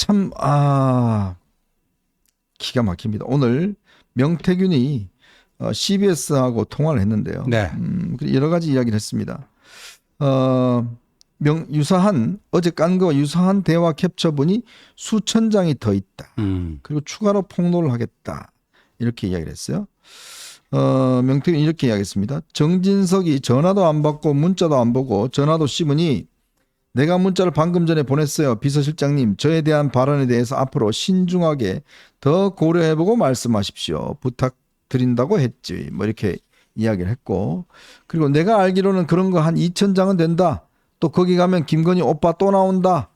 참, 기가 막힙니다. 오늘 명태균이 CBS하고 통화를 했는데요. 네. 여러 가지 이야기를 했습니다. 어제 깐 거와 유사한 대화 캡처본이 수천 장이 더 있다. 그리고 추가로 폭로를 하겠다. 이렇게 이야기를 했어요. 명태균이 이렇게 이야기했습니다. 정진석이 전화도 안 받고 문자도 안 보고 전화도 씹으니 내가 문자를 방금 전에 보냈어요. 비서실장님, 저에 대한 발언에 대해서 앞으로 신중하게 더 고려해보고 말씀하십시오. 부탁드린다고 했지. 뭐 이렇게 이야기를 했고, 그리고 내가 알기로는 그런 거 한 2,000장은 된다. 또 거기 가면 김건희 오빠 또 나온다.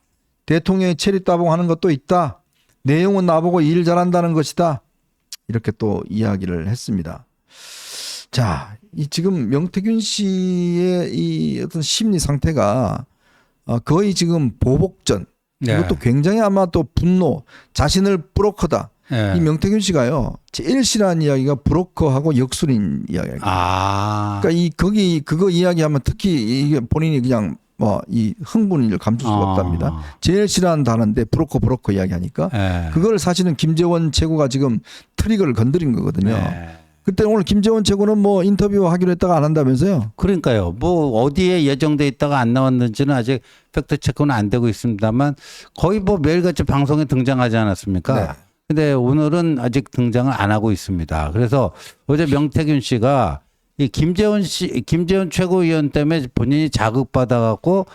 대통령이 체리따봉하는 것도 있다. 내용은 나보고 일 잘한다는 것이다. 이렇게 또 이야기를 했습니다. 자, 지금 명태균 씨의 이 어떤 심리 상태가 거의 지금 보복전. 네. 이것도 굉장히 아마 또 분노, 자신을 브로커다. 네. 이 명태균 씨가요, 제일 싫어하는 이야기가 브로커하고 역술인 이야기입니다. 그러니까 그거 이야기하면 특히 이게 본인이 그냥 이 흥분을 감출 수가 없답니다. 제일 싫어하는 단어인데 브로커 이야기하니까 그걸 사실은 김재원 최고가 지금 트리거를 건드린 거거든요. 그때 오늘 김재원 최고는 뭐 인터뷰 하기로 했다가 안 한다면서요? 그러니까요. 뭐 어디에 예정돼 있다가 안 나왔는지는 아직 팩트 체크는 안 되고 있습니다만 거의 뭐 매일같이 방송에 등장하지 않았습니까? 네. 근데 오늘은 아직 등장을 안 하고 있습니다. 그래서 어제 명태균 씨가 이 김재원 최고위원 때문에 본인이 자극받아갖고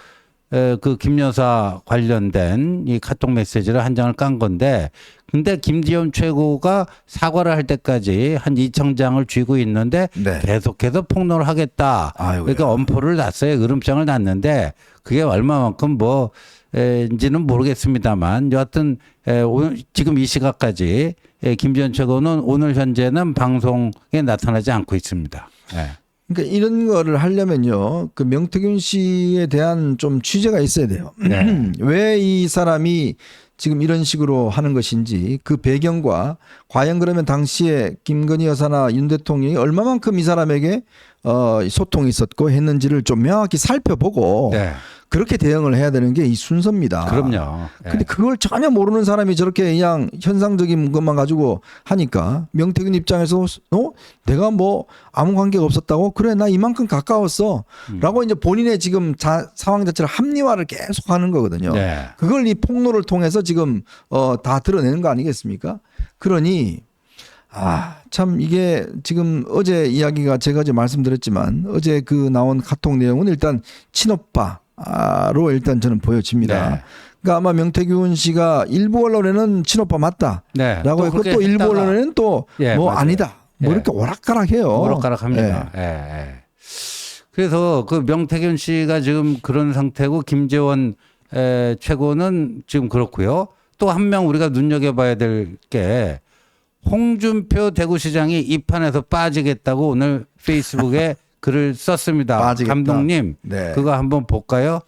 그 김 여사 관련된 이 카톡 메시지를 한 장을 깐 건데, 근데 김재원 최고가 사과를 할 때까지 한 2,000장을 쥐고 있는데 네. 계속해서 폭로를 하겠다. 그러니까 엄포를 놨어요. 으름장을 놨는데 그게 얼마만큼 인지는 모르겠습니다만 여하튼 오늘 지금 이 시각까지 김재원 최고는 오늘 현재는 방송에 나타나지 않고 있습니다. 그러니까 이런 거를 하려면요, 그 명태균 씨에 대한 좀 취재가 있어야 돼요. 네. 왜 이 사람이 지금 이런 식으로 하는 것인지 그 배경과 과연 그러면 당시에 김건희 여사나 윤 대통령이 얼마만큼 이 사람에게 소통이 있었고 했는지를 좀 명확히 살펴보고 네. 그렇게 대응을 해야 되는 게 이 순서입니다. 그럼요. 근데 그걸 전혀 모르는 사람이 저렇게 그냥 현상적인 것만 가지고 하니까 명태균 입장에서 내가 뭐 아무 관계가 없었다고? 그래, 나 이만큼 가까웠어. 라고 이제 본인의 지금 상황 자체를 합리화를 계속 하는 거거든요. 네. 그걸 이 폭로를 통해서 지금 다 드러내는 거 아니겠습니까? 그러니 참 이게 지금 어제 이야기가 제가 이제 말씀드렸지만 어제 그 나온 카톡 내용은 일단 친오빠로 일단 저는 보여집니다. 네. 그러니까 아마 명태균 씨가 일부 언론에는 친오빠 맞다라고 네. 했고 또 일부 언론에는 또 뭐 아니다. 뭐 이렇게 오락가락해요. 오락가락합니다. 그래서 그 명태균 씨가 지금 그런 상태고 김재원 최고는 지금 그렇고요. 또 한 명 우리가 눈여겨봐야 될 게 홍준표 대구시장이 이 판에서 빠지겠다고 오늘 페이스북에 글을 썼습니다. 빠지겠다. 감독님, 네. 그거 한번 볼까요?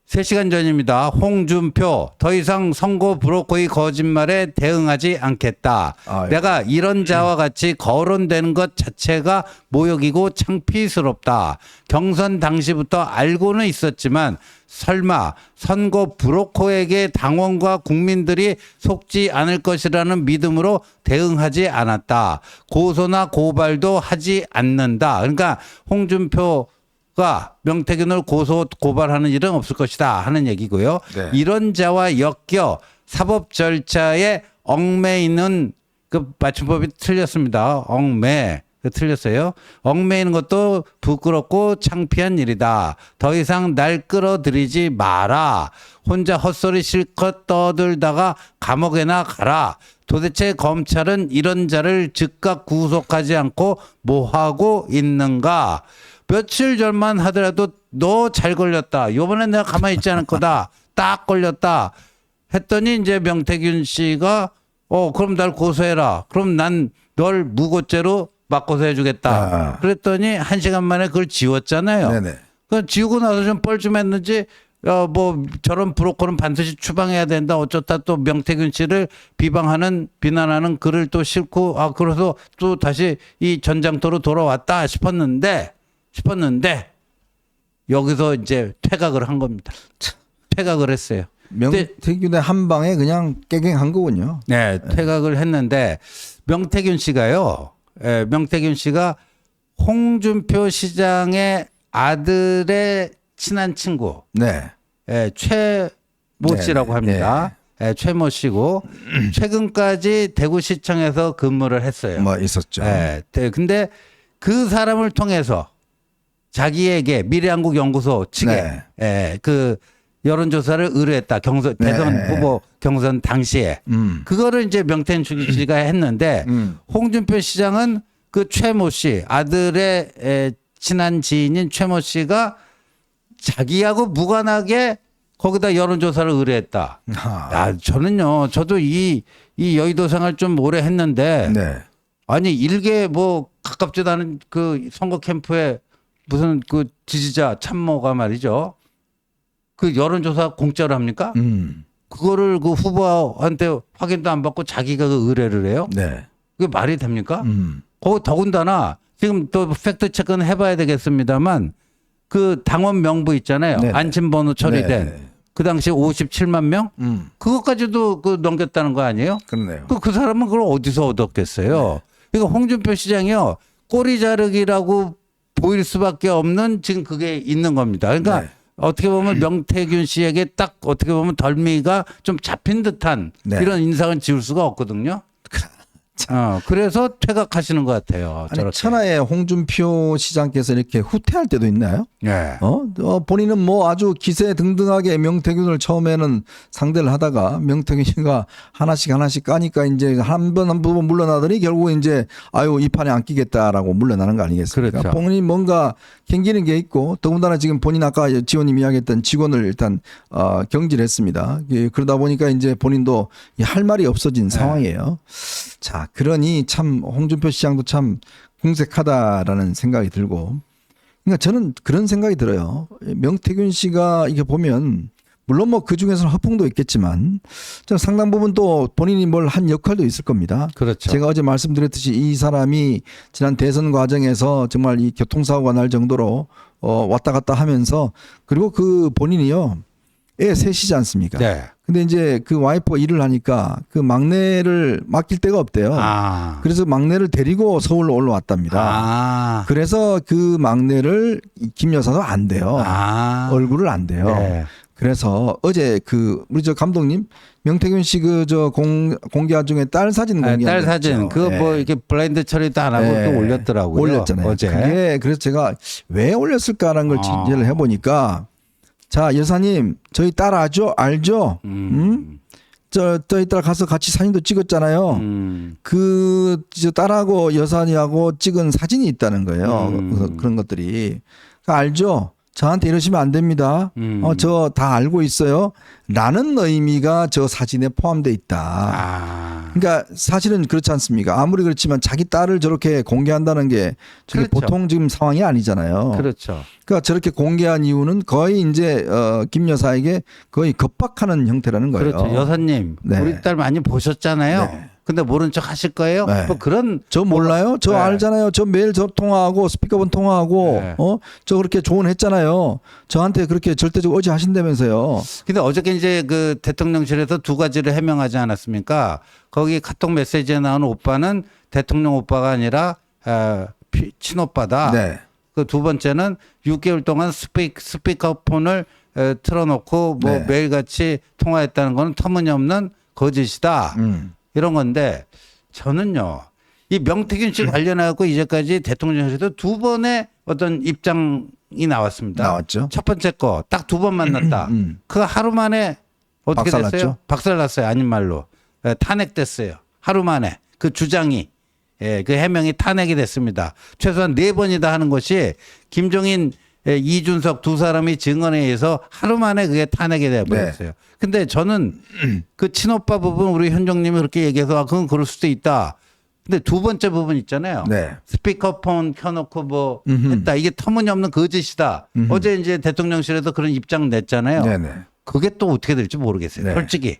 3시간 전입니다. 홍준표, 더 이상 선거 브로커의 거짓말에 대응하지 않겠다. 내가 이런 자와 같이 거론되는 것 자체가 모욕이고 창피스럽다. 경선 당시부터 알고는 있었지만 설마 선거 브로커에게 당원과 국민들이 속지 않을 것이라는 믿음으로 대응하지 않았다. 고소나 고발도 하지 않는다. 그러니까 홍준표가 명태균을 고발하는 일은 없을 것이다 하는 얘기고요. 네. 이런 자와 엮여 사법 절차에 얽매이는 그 맞춤법이 틀렸습니다. 틀렸어요. 얽매이는 것도 부끄럽고 창피한 일이다. 더 이상 날 끌어들이지 마라. 혼자 헛소리 실컷 떠들다가 감옥에나 가라. 도대체 검찰은 이런 자를 즉각 구속하지 않고 뭐하고 있는가. 며칠 전만 하더라도 너 잘 걸렸다. 이번엔 내가 가만히 있지 않을 거다. 딱 걸렸다. 했더니 이제 명태균 씨가 그럼 날 고소해라. 그럼 난 널 무고죄로 맞고서 해주겠다. 그랬더니 1시간 만에 그걸 지웠잖아요. 네네. 그 지우고 나서 좀 뻘쭘했는지 저런 브로커는 반드시 추방해야 된다. 어쩌다 또 명태균 씨를 비난하는 글을 또 싣고 그래서 또 다시 이 전장터로 돌아왔다 싶었는데 여기서 이제 퇴각을 한 겁니다. 퇴각을 했어요. 명태균의 한 방에 그냥 깨갱한 거군요. 네, 퇴각을 했는데 명태균 씨가요. 명태균 씨가 홍준표 시장의 아들의 친한 친구, 네. 최모 씨라고 합니다. 최모 씨고 최근까지 대구시청에서 근무를 했어요. 뭐 있었죠. 근데 그 사람을 통해서 자기에게 미래한국연구소 측에 그 여론조사를 의뢰했다. 대선 후보 경선 당시에 그거를 이제 명태균 씨가 했는데 홍준표 시장은 그 최모 씨 아들의 친한 지인인 최모 씨가 자기하고 무관하게 거기다 여론조사를 의뢰했다. 저는요, 저도 이 여의도 생활 좀 오래 했는데, 아니, 일개 뭐 가깝지도 않은 그 선거 캠프에 무슨 그 지지자 참모가 말이죠. 그 여론조사 공짜로 합니까? 그거를 그 후보한테 확인도 안 받고 자기가 그 의뢰를 해요? 그게 말이 됩니까? 거기 더군다나 지금 또 팩트 체크는 해봐야 되겠습니다만 그 당원 명부 있잖아요. 안심번호 처리된 그 당시 57만 명? 그것까지도 그 넘겼다는 거 아니에요? 그렇네요. 그 사람은 그걸 어디서 얻었겠어요? 그러니까 홍준표 시장이요. 꼬리 자르기라고 보일 수밖에 없는 지금 그게 있는 겁니다. 그러니까 어떻게 보면 명태균 씨에게 딱 어떻게 보면 덜미가 좀 잡힌 듯한 이런 인상을 지울 수가 없거든요. 그래서 퇴각하시는 것 같아요. 아니, 천하의 홍준표 시장께서 이렇게 후퇴할 때도 있나요? 본인은 뭐 아주 기세등등하게 명태균을 처음에는 상대를 하다가 명태균 씨가 하나씩 까니까 이제 한 번 물러나더니 결국 이제 아유 이 판에 안 끼겠다라고 물러나는 거 아니겠습니까? 그렇죠. 본인이 뭔가 경기는 게 있고 더군다나 지금 본인 아까 지원님 이야기했던 직원을 일단 경질했습니다. 그러다 보니까 이제 본인도 할 말이 없어진 상황이에요. 자, 그러니 참 홍준표 시장도 참 궁색하다라는 생각이 들고, 그러니까 저는 그런 생각이 들어요. 명태균 씨가 이게 보면 물론 뭐 그 중에서는 허풍도 있겠지만 저는 상당 부분 또 본인이 뭘 한 역할도 있을 겁니다. 그렇죠. 제가 어제 말씀드렸듯이 이 사람이 지난 대선 과정에서 정말 이 교통사고가 날 정도로 왔다 갔다 하면서 그리고 그 본인이요. 애 셋이지 않습니까? 근데 이제 그 와이프가 일을 하니까 그 막내를 맡길 데가 없대요. 그래서 막내를 데리고 서울로 올라왔답니다. 그래서 그 막내를 김 여사도 안 돼요. 얼굴을 안 돼요. 그래서 어제 그 우리 저 감독님 명태균 씨 그 저 공개한 중에 딸 사진 공개한 딸 사진 그거 뭐 이렇게 블라인드 처리도 안 하고 또 올렸더라고요. 올렸잖아요. 어제. 그게 그래서 제가 왜 올렸을까라는 걸 진제를 해보니까 자 여사님 저희 딸 알죠? 저희 딸 가서 같이 사진도 찍었잖아요. 저 딸하고 여사님하고 찍은 사진이 있다는 거예요. 그런 것들이 알죠? 저한테 이러시면 안 됩니다. 저 다 알고 있어요. 라는 의미가 저 사진에 포함되어 있다. 그러니까 사실은 그렇지 않습니까? 아무리 그렇지만 자기 딸을 저렇게 공개한다는 게 저게 보통 지금 상황이 아니잖아요. 그렇죠. 그러니까 저렇게 공개한 이유는 거의 이제 김 여사에게 거의 겁박하는 형태라는 거예요. 그렇죠. 여사님, 우리 딸 많이 보셨잖아요. 근데 모른 척 하실 거예요? 뭐 그런 저 몰라요? 저 알잖아요. 저 매일 저 통화하고 스피커폰 통화하고 저 그렇게 조언했잖아요. 저한테 그렇게 절대적으로 의지하신다면서요. 근데 어저께 이제 그 대통령실에서 두 가지를 해명하지 않았습니까? 거기 카톡 메시지에 나오는 오빠는 대통령 오빠가 아니라 친오빠다. 그 두 번째는 6개월 동안 스피커폰을 틀어놓고 뭐 매일같이 통화했다는 건 터무니없는 거짓이다. 이런 건데 저는요 이 명태균 씨 관련해갖고 이제까지 대통령실에서 두 번의 어떤 입장이 나왔습니다. 나왔죠. 첫 번째 거 딱 두 번 만났다. 그 하루 만에 어떻게 박살났죠? 됐어요? 박살났어요. 아닌 말로 탄핵됐어요. 하루 만에 그 주장이 그 해명이 탄핵이 됐습니다. 최소한 4번이다 하는 것이 김종인 이준석 두 사람이 증언에 의해서 하루 만에 그게 탄핵이 돼버렸어요. 근데 저는 그 친오빠 부분 우리 현종님이 그렇게 얘기해서 그건 그럴 수도 있다. 근데 두 번째 부분 있잖아요. 스피커폰 켜놓고 뭐 했다. 이게 터무니없는 거짓이다. 어제 이제 대통령실에서 그런 입장 냈잖아요. 그게 또 어떻게 될지 모르겠어요. 솔직히.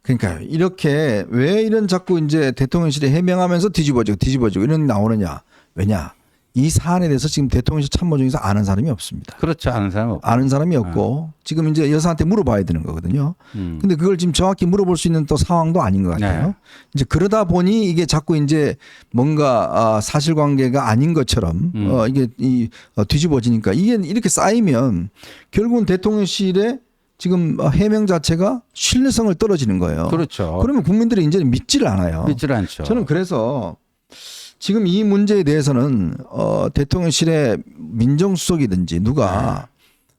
그러니까 이렇게 왜 이런 자꾸 이제 대통령실이 해명하면서 뒤집어지고 이런 나오느냐. 왜냐. 이 사안에 대해서 지금 대통령실 참모 중에서 아는 사람이 없습니다. 그렇죠. 아는 사람 없고. 아는 사람이 없고 지금 이제 여사한테 물어봐야 되는 거거든요. 근데 그걸 지금 정확히 물어볼 수 있는 또 상황도 아닌 것 같아요. 네. 이제 그러다 보니 이게 자꾸 이제 뭔가 사실관계가 아닌 것처럼 이게 뒤집어지니까 이게 이렇게 쌓이면 결국은 대통령실의 지금 해명 자체가 신뢰성을 떨어지는 거예요. 그렇죠. 그러면 국민들이 이제는 믿지를 않아요. 믿질 않죠. 저는 그래서 지금 이 문제에 대해서는 대통령실의 민정수석이든지 누가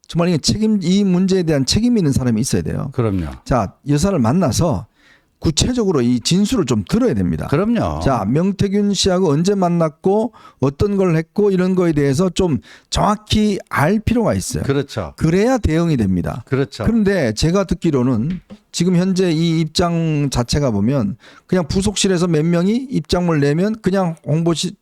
정말 이 문제에 대한 책임 있는 사람이 있어야 돼요. 그럼요. 자, 여사를 만나서 구체적으로 이 진술을 좀 들어야 됩니다. 그럼요. 자, 명태균 씨하고 언제 만났고 어떤 걸 했고 이런 거에 대해서 좀 정확히 알 필요가 있어요. 그렇죠. 그래야 대응이 됩니다. 그렇죠. 그런데 제가 듣기로는 지금 현재 이 입장 자체가 보면 그냥 부속실에서 몇 명이 입장을 내면 그냥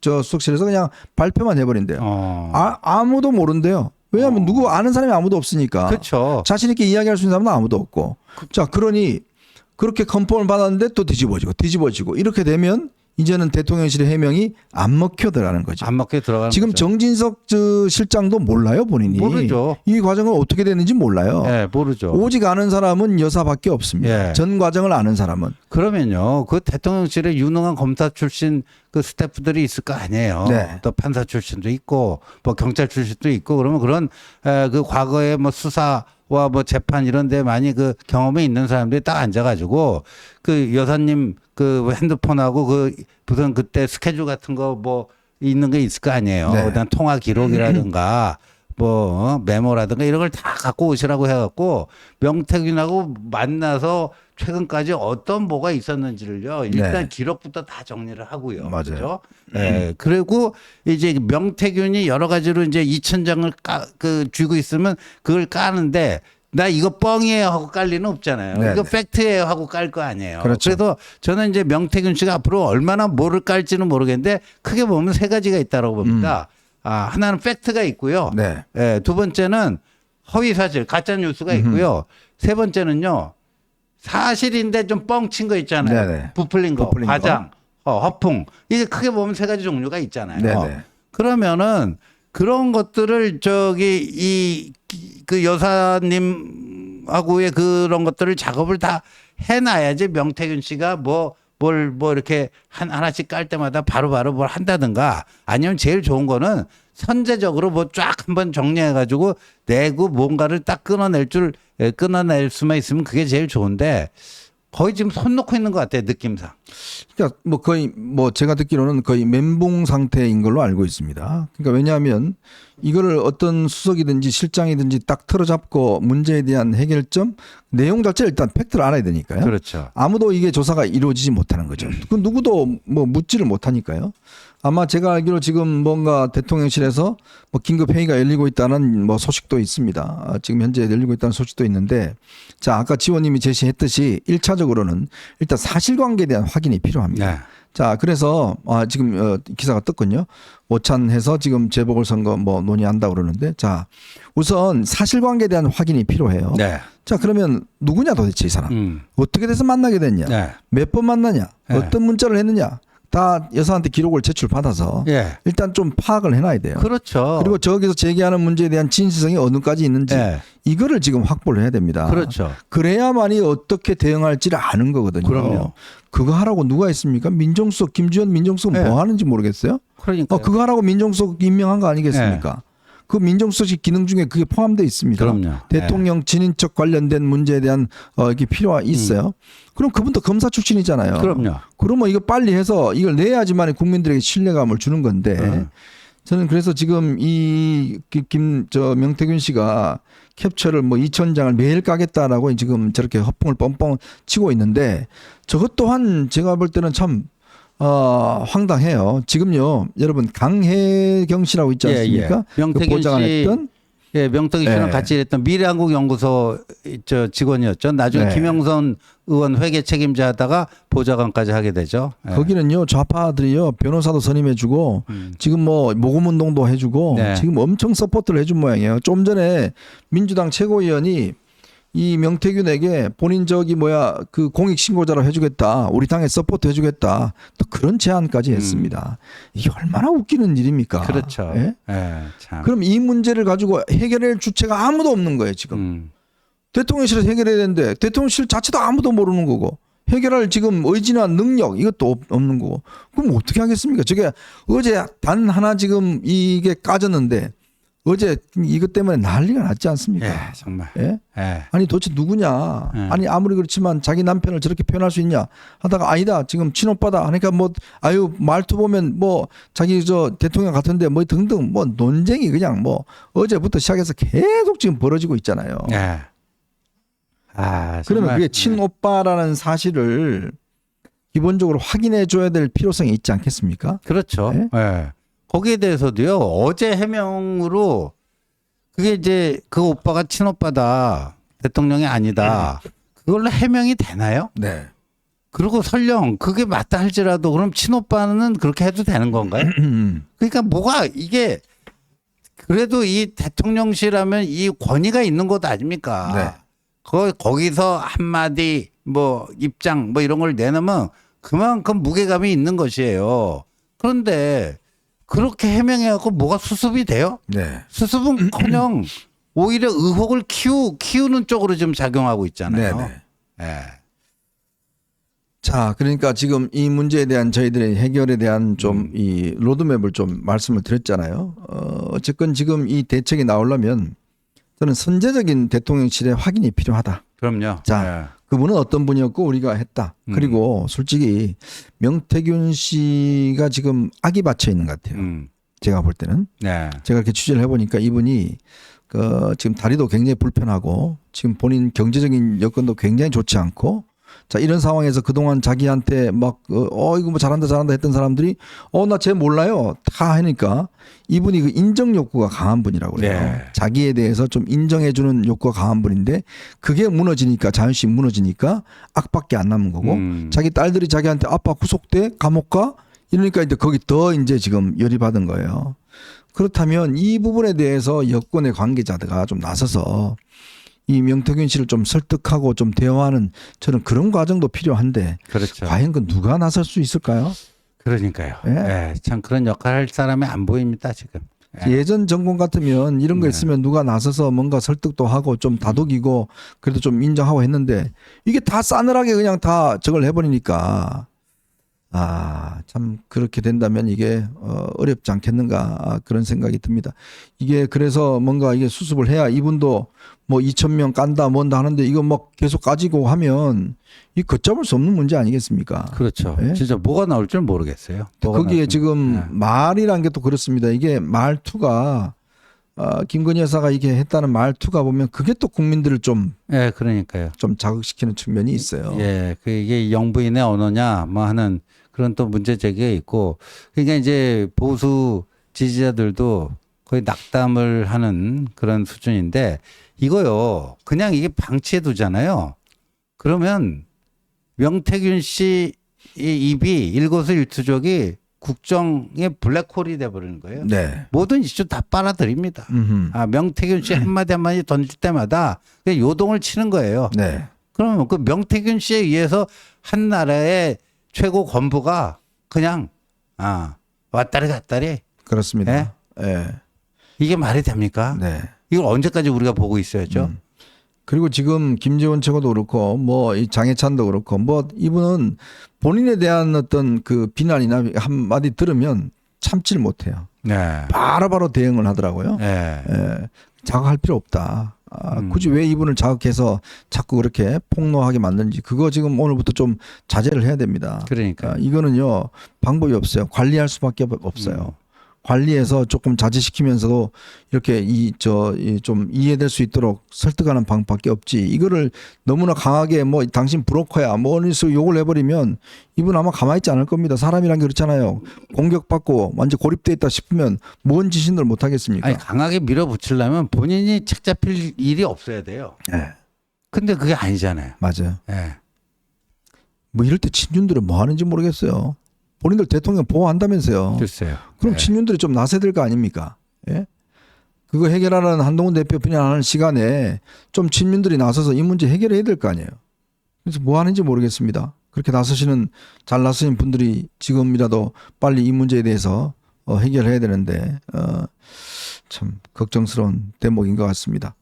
수석실에서 그냥 발표만 해버린대요. 아무도 모른대요. 왜냐하면 누구 아는 사람이 아무도 없으니까. 그렇죠. 자신 있게 이야기할 수 있는 사람은 아무도 없고. 자, 그러니 그렇게 컨펌을 받았는데 또 뒤집어지고 이렇게 되면 이제는 대통령실의 해명이 안 먹혀 들어가는 거죠. 안 먹게 들어가는 지금 거죠. 정진석 실장도 몰라요, 본인이. 모르죠. 이 과정을 어떻게 됐는지 몰라요. 네, 모르죠. 오직 아는 사람은 여사밖에 없습니다. 예. 전 과정을 아는 사람은. 그러면요, 그 대통령실에 유능한 검사 출신 그 스태프들이 있을 거 아니에요. 네. 또 판사 출신도 있고, 뭐 경찰 출신도 있고, 그러면 그런 그 과거에 뭐 수사와 뭐 재판 이런 데 많이 그 경험이 있는 사람들이 딱 앉아가지고 그 여사님 그 핸드폰하고 그 무슨 그때 스케줄 같은 거 뭐 있는 게 있을 거 아니에요. 네. 그다음 통화 기록이라든가 뭐 메모라든가 이런 걸 다 갖고 오시라고 해갖고 명태균하고 만나서 최근까지 어떤 뭐가 있었는지를요. 일단 네. 기록부터 다 정리를 하고요. 맞아요. 그렇죠? 네. 그리고 이제 명태균이 여러 가지로 이제 2,000장을 쥐고 있으면 그걸 까는데 나 이거 뻥이에요 하고 깔 리는 없잖아요. 네네. 이거 팩트예요 하고 깔 거 아니에요. 그렇죠. 그래서 저는 이제 명태균 씨가 앞으로 얼마나 뭐를 깔지는 모르겠는데 크게 보면 세 가지가 있다고 봅니다. 하나는 팩트가 있고요. 네. 예, 두 번째는 허위 사실, 가짜 뉴스가 있고요. 세 번째는요. 사실인데 좀 뻥친 거 있잖아요. 네네. 부풀린 거, 부풀린 과장, 허풍. 이게 크게 보면 세 가지 종류가 있잖아요. 네네. 그러면은 그런 것들을 그 여사님하고의 그런 것들을 작업을 다 해놔야지 명태균 씨가 뭘 이렇게 하나씩 깔 때마다 바로바로 뭘 한다든가 아니면 제일 좋은 거는 선제적으로 뭐 쫙 한번 정리해가지고 내고 뭔가를 딱 끊어낼 수만 있으면 그게 제일 좋은데 거의 지금 손 놓고 있는 것 같아요, 느낌상. 그러니까 뭐 거의 뭐 제가 듣기로는 거의 멘붕 상태인 걸로 알고 있습니다. 그러니까 왜냐하면 이거를 어떤 수석이든지 실장이든지 딱 틀어잡고 문제에 대한 해결점 내용 자체를 일단 팩트를 알아야 되니까요. 그렇죠. 아무도 이게 조사가 이루어지지 못하는 거죠. 그 누구도 뭐 묻지를 못하니까요. 아마 제가 알기로 지금 뭔가 대통령실에서 뭐 긴급 회의가 열리고 있다는 뭐 소식도 있습니다. 지금 현재 열리고 있다는 소식도 있는데, 자 아까 지원님이 제시했듯이 1차적으로는 일단 사실관계에 대한 확인이 필요합니다. 네. 자 그래서 지금 기사가 떴군요. 오찬해서 지금 재보궐선거 뭐 논의한다 그러는데, 자 우선 사실관계에 대한 확인이 필요해요. 네. 자 그러면 누구냐 도대체 이 사람 어떻게 돼서 만나게 됐냐, 네. 몇 번 만나냐, 네. 어떤 문자를 했느냐, 다 여사한테 기록을 제출받아서 예. 일단 좀 파악을 해놔야 돼요. 그렇죠. 그리고 저기서 제기하는 문제에 대한 진실성이 어느까지 있는지 예. 이거를 지금 확보를 해야 됩니다. 그렇죠. 그래야만이 어떻게 대응할지를 아는 거거든요. 그럼요. 그거 하라고 누가 있습니까? 민정수석 김주현 민정수석 네. 뭐 하는지 모르겠어요. 그러니까 그거 하라고 민정수석 임명한 거 아니겠습니까? 그 민정수석 기능 중에 그게 포함되어 있습니다. 그럼요. 대통령 친인척 관련된 문제에 대한 이게 필요가 있어요. 그럼 그분도 검사 출신이잖아요. 그럼요. 그러면 이거 빨리 해서 이걸 내야지만 국민들에게 신뢰감을 주는 건데 저는 그래서 지금 명태균 씨가 캡처를 뭐 2,000장을 매일 까겠다라고 지금 저렇게 허풍을 뻥뻥 치고 있는데 저것 또한 제가 볼 때는 참 황당해요. 지금요, 여러분 강혜경 씨라고 있지 않습니까? 명태균 그 보좌관 씨, 했던 명태균 씨랑 네. 같이 일했던 미래한국연구소 직원이었죠. 나중에 네. 김영선 의원 회계 책임자 하다가 보좌관까지 하게 되죠. 예. 거기는요 좌파들이요 변호사도 선임해주고 지금 뭐 모금운동도 해주고 네. 지금 엄청 서포트를 해준 모양이에요. 좀 전에 민주당 최고위원이 이 명태균에게 본인 그 공익 신고자로 해주겠다, 우리 당에 서포트 해주겠다, 또 그런 제안까지 했습니다. 이게 얼마나 웃기는 일입니까? 그렇죠. 예? 예, 참. 그럼 이 문제를 가지고 해결할 주체가 아무도 없는 거예요 지금. 대통령실에서 해결해야 되는데 대통령실 자체도 아무도 모르는 거고 해결할 지금 의지나 능력 이것도 없는 거고 그럼 어떻게 하겠습니까? 저게 어제 단 하나 지금 이게 까졌는데 어제 이것 때문에 난리가 났지 않습니까? 예, 정말. 예? 예. 아니 도대체 누구냐? 예. 아니 아무리 그렇지만 자기 남편을 저렇게 표현할 수 있냐? 하다가 아니다 지금 친오빠다 하니까 뭐 아유 말투 보면 뭐 자기 저 대통령 같은데 뭐 등등 뭐 논쟁이 그냥 뭐 어제부터 시작해서 계속 지금 벌어지고 있잖아요. 예. 아, 그러면 정말. 그게 친오빠라는 사실을 기본적으로 확인해 줘야 될 필요성이 있지 않겠습니까? 그렇죠. 예? 예. 거기에 대해서도요. 어제 해명으로 그게 이제 그 오빠가 친오빠다. 대통령이 아니다. 그걸로 해명이 되나요? 네. 그리고 설령 그게 맞다 할지라도 그럼 친오빠는 그렇게 해도 되는 건가요? 그러니까 뭐가 이게 그래도 이 대통령실하면 이 권위가 있는 것 아닙니까? 네. 거기서 한마디 뭐 입장 뭐 이런 걸 내놓으면 그만큼 무게감이 있는 것이에요. 그런데 그렇게 해명해갖고 뭐가 수습이 돼요? 네. 수습은커녕 오히려 의혹을 키우는 쪽으로 지금 작용하고 있잖아요. 네네. 예. 자, 그러니까 지금 이 문제에 대한 저희들의 해결에 대한 좀 이 로드맵을 좀 말씀을 드렸잖아요. 어쨌건 지금 이 대책이 나오려면 저는 선제적인 대통령실의 확인이 필요하다. 그럼요. 자, 그분은 어떤 분이었고 우리가 했다. 그리고 솔직히 명태균 씨가 지금 악이 받쳐 있는 것 같아요. 제가 볼 때는. 네. 제가 이렇게 취재를 해보니까 이분이 지금 다리도 굉장히 불편하고 지금 본인 경제적인 여건도 굉장히 좋지 않고 자 이런 상황에서 그동안 자기한테 막 이거 뭐 잘한다 했던 사람들이 나 쟤 몰라요 다 하니까 이분이 그 인정 욕구가 강한 분이라고 해요. 네. 자기에 대해서 좀 인정해주는 욕구가 강한 분인데 그게 무너지니까 자존심 무너지니까 악밖에 안 남은 거고 자기 딸들이 자기한테 아빠 구속돼 감옥 가 이러니까 이제 거기 더 이제 지금 열이 받은 거예요. 그렇다면 이 부분에 대해서 여권의 관계자들가 좀 나서서 이 명태균 씨를 좀 설득하고 좀 대화하는 저는 그런 과정도 필요한데 그렇죠. 과연 그 누가 나설 수 있을까요? 그러니까요. 예? 예. 참 그런 역할을 할 사람이 안 보입니다 지금. 예. 예전 정권 같으면 이런 거 있으면 누가 나서서 뭔가 설득도 하고 좀 다독이고 그래도 좀 인정하고 했는데 이게 다 싸늘하게 그냥 다 저걸 해버리니까 참 그렇게 된다면 이게 어렵지 않겠는가 그런 생각이 듭니다. 이게 그래서 뭔가 이게 수습을 해야 이분도 뭐 2,000명 깐다 뭔다 하는데 이거 막 계속 까지고 하면 이 걷잡을 수 없는 문제 아니겠습니까? 그렇죠. 예? 진짜 뭐가 나올 줄 모르겠어요. 뭐가 거기에 나올지. 지금 예. 말이란 게 또 그렇습니다. 이게 말투가 김건희 여사가 이게 했다는 말투가 보면 그게 또 국민들을 좀 예, 그러니까요. 자극시키는 측면이 있어요. 예, 그 이게 영부인의 언어냐 뭐 하는 그런 또 문제 제기가 있고 그러니까 이제 보수 지지자들도 거의 낙담을 하는 그런 수준인데 이거요 그냥 이게 방치해 두잖아요. 그러면 명태균 씨의 입이 일거수일투족이 국정의 블랙홀이 돼버리는 거예요. 네. 모든 이슈 다 빨아들입니다. 명태균 씨 한마디 던질 때마다 그냥 요동을 치는 거예요. 네. 그러면 그 명태균 씨에 의해서 한 나라의 최고 건부가 그냥 왔다리 갔다리 그렇습니다. 예. 이게 말이 됩니까? 네. 이걸 언제까지 우리가 보고 있어야죠? 그리고 지금 김재원 최고도 그렇고 뭐 이 장해찬도 그렇고 뭐 이분은 본인에 대한 어떤 그 비난이나 한마디 들으면 참지를 못해요. 네. 바로바로 대응을 하더라고요. 네. 예. 자극할 필요 없다. 굳이 왜 이분을 자극해서 자꾸 그렇게 폭로하게 만드는지 그거 지금 오늘부터 좀 자제를 해야 됩니다. 그러니까. 이거는요 방법이 없어요. 관리할 수밖에 없어요. 관리해서 조금 자제시키면서도 이렇게 좀 이해될 수 있도록 설득하는 방법밖에 없지. 이거를 너무나 강하게 뭐 당신 브로커야 뭐 이런 식으로 욕을 해버리면 이분 아마 가만히 있지 않을 겁니다. 사람이란 게 그렇잖아요. 공격받고 완전 고립돼 있다 싶으면 뭔 짓인들 못 하겠습니까? 아니 강하게 밀어붙이려면 본인이 책 잡힐 일이 없어야 돼요. 네. 근데 그게 아니잖아요. 맞아요. 네. 뭐 이럴 때 친윤들은 뭐 하는지 모르겠어요. 본인들 대통령 보호한다면서요. 글쎄요. 그럼 네. 친윤들이 좀 나서야 될 거 아닙니까? 예? 그거 해결하는 한동훈 대표 비난하는 시간에 좀 친민들이 나서서 이 문제 해결해야 될 거 아니에요. 그래서 뭐 하는지 모르겠습니다. 그렇게 잘 나서신 분들이 지금이라도 빨리 이 문제에 대해서 해결해야 되는데 참 걱정스러운 대목인 것 같습니다.